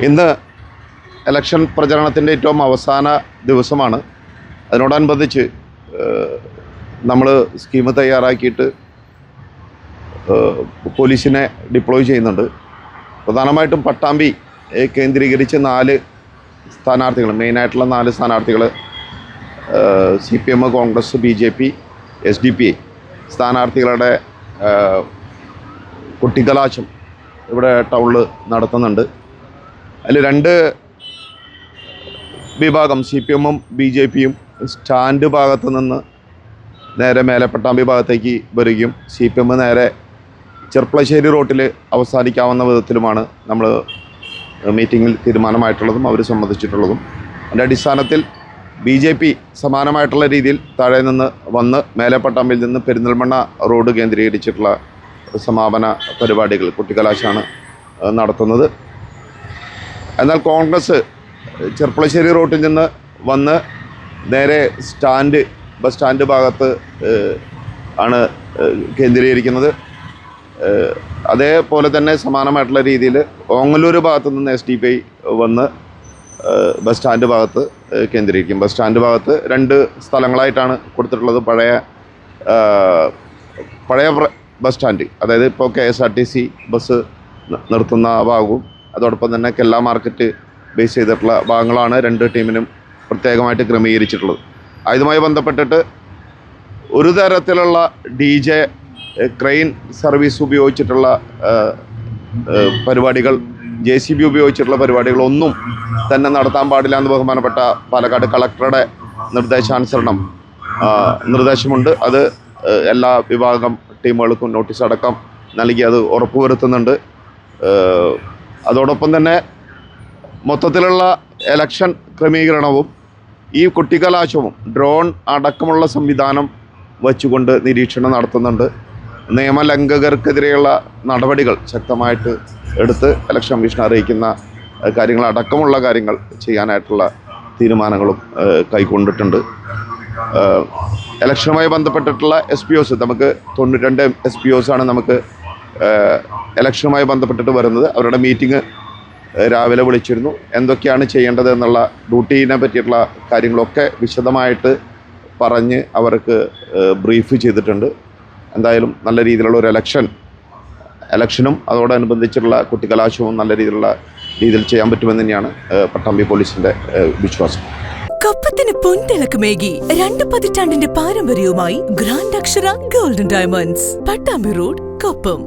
ഇന്ന് ഇലക്ഷൻ പ്രചരണത്തിൻ്റെ ഏറ്റവും അവസാന ദിവസമാണ്. അതിനോടനുബന്ധിച്ച് നമ്മൾ സ്കീം തയ്യാറാക്കിയിട്ട് പോലീസിനെ ഡിപ്ലോയ് ചെയ്യുന്നുണ്ട്. പ്രധാനമായിട്ടും പട്ടാമ്പി കേന്ദ്രീകരിച്ച് 4 സ്ഥാനാർത്ഥികൾ, മെയിനായിട്ടുള്ള 4 സ്ഥാനാർത്ഥികൾ CPM, കോൺഗ്രസ്, BJP, SDP സ്ഥാനാർത്ഥികളുടെ കുട്ടിക്കലാശം ഇവിടെ ടൗണിൽ നടത്തുന്നുണ്ട്. അതിൽ 2 വിഭാഗം CPM-ഉം BJP-യും സ്റ്റാൻഡ് ഭാഗത്ത് നിന്ന് നേരെ മേലെ പട്ടാമ്പി ഭാഗത്തേക്ക് വരികയും CPM നേരെ ചെർപ്പളശ്ശേരി റോട്ടിൽ അവസാനിക്കാവുന്ന വിധത്തിലുമാണ് നമ്മൾ മീറ്റിങ്ങിൽ തീരുമാനമായിട്ടുള്ളതും അവർ സംബന്ധിച്ചിട്ടുള്ളതും. അതിൻ്റെ അടിസ്ഥാനത്തിൽ BJP സമാനമായിട്ടുള്ള രീതിയിൽ താഴെ നിന്ന് വന്ന് മേലെ പട്ടാമ്പിയിൽ നിന്ന് പെരിന്തൽമണ്ണ റോഡ് കേന്ദ്രീകരിച്ചിട്ടുള്ള സമാപന പരിപാടികൾ, കുട്ടിക്കലാശാണ് നടത്തുന്നത്. എന്നാൽ കോൺഗ്രസ് ചെർപ്പളശ്ശേരി റോട്ടിൽ നിന്ന് വന്ന് നേരെ ബസ് സ്റ്റാൻഡ് ഭാഗത്ത് ആണ് കേന്ദ്രീകരിക്കുന്നത്. അതേപോലെ തന്നെ സമാനമായിട്ടുള്ള രീതിയിൽ ഓങ്ങല്ലൂർ ഭാഗത്ത് നിന്ന് SDP വന്ന് ബസ് സ്റ്റാൻഡ് ഭാഗത്ത് കേന്ദ്രീകരിക്കും. ബസ് സ്റ്റാൻഡ് ഭാഗത്ത് 2 സ്ഥലങ്ങളായിട്ടാണ് കൊടുത്തിട്ടുള്ളത്. പഴയ ബസ് സ്റ്റാൻഡ്, അതായത് ഇപ്പോൾ KSRTC ബസ് നിർത്തുന്ന ഭാഗവും അതോടൊപ്പം തന്നെ കെല്ല മാർക്കറ്റ് ബേസ് ചെയ്തിട്ടുള്ള ഭാഗങ്ങളാണ് 2 ടീമിനും പ്രത്യേകമായിട്ട് ക്രമീകരിച്ചിട്ടുള്ളത്. അതുമായി ബന്ധപ്പെട്ടിട്ട് ഒരു തരത്തിലുള്ള DJ, ക്രെയിൻ സർവീസ് ഉപയോഗിച്ചിട്ടുള്ള പരിപാടികൾ, JCB ഉപയോഗിച്ചിട്ടുള്ള പരിപാടികളൊന്നും തന്നെ നടത്താൻ പാടില്ല എന്ന് ബഹുമാനപ്പെട്ട പാലക്കാട് കളക്ടറുടെ നിർദ്ദേശമുണ്ട്. അത് എല്ലാ വിഭാഗം ടീമുകൾക്കും നോട്ടീസ് അടക്കം നൽകി അത് ഉറപ്പുവരുത്തുന്നുണ്ട്. അതോടൊപ്പം തന്നെ മൊത്തത്തിലുള്ള ഇലക്ഷൻ ക്രമീകരണവും ഈ കുട്ടിക്കലാശവും ഡ്രോൺ അടക്കമുള്ള സംവിധാനം വച്ചുകൊണ്ട് നിരീക്ഷണം നടത്തുന്നുണ്ട്. നിയമലംഘകർക്കെതിരെയുള്ള നടപടികൾ ശക്തമായിട്ട് എടുത്ത് ഇലക്ഷൻ കമ്മീഷനെ അറിയിക്കുന്ന കാര്യങ്ങളടക്കമുള്ള കാര്യങ്ങൾ ചെയ്യാനായിട്ടുള്ള തീരുമാനങ്ങളും കൈക്കൊണ്ടിട്ടുണ്ട്. ഇലക്ഷനുമായി ബന്ധപ്പെട്ടിട്ടുള്ള SPOs, നമുക്ക് 92 SPOs ആണ് നമുക്ക് ഇലക്ഷനുമായി ബന്ധപ്പെട്ടിട്ട് വരുന്നത്. അവരുടെ മീറ്റിംഗ് രാവിലെ വിളിച്ചിരുന്നു. എന്തൊക്കെയാണ് ചെയ്യേണ്ടത് എന്നുള്ള ഡ്യൂട്ടീനെ പറ്റിയിട്ടുള്ള കാര്യങ്ങളൊക്കെ വിശദമായിട്ട് പറഞ്ഞ് അവർക്ക് ബ്രീഫ് ചെയ്തിട്ടുണ്ട്. എന്തായാലും നല്ല രീതിയിലുള്ള ഒരു ഇലക്ഷനും അതോടനുബന്ധിച്ചുള്ള കുട്ടിക്കലാശവും നല്ല രീതിയിൽ ചെയ്യാൻ പറ്റുമെന്ന് തന്നെയാണ് പട്ടാമ്പി പോലീസിന്റെ വിശ്വാസം. കപ്പത്തിന് പൊൻതിളക്കമേകി 2 പതിറ്റാണ്ടിന്റെ പാരമ്പര്യവുമായി ഗ്രാൻഡ് അക്ഷര golden diamonds, Pattambi road, Koppam.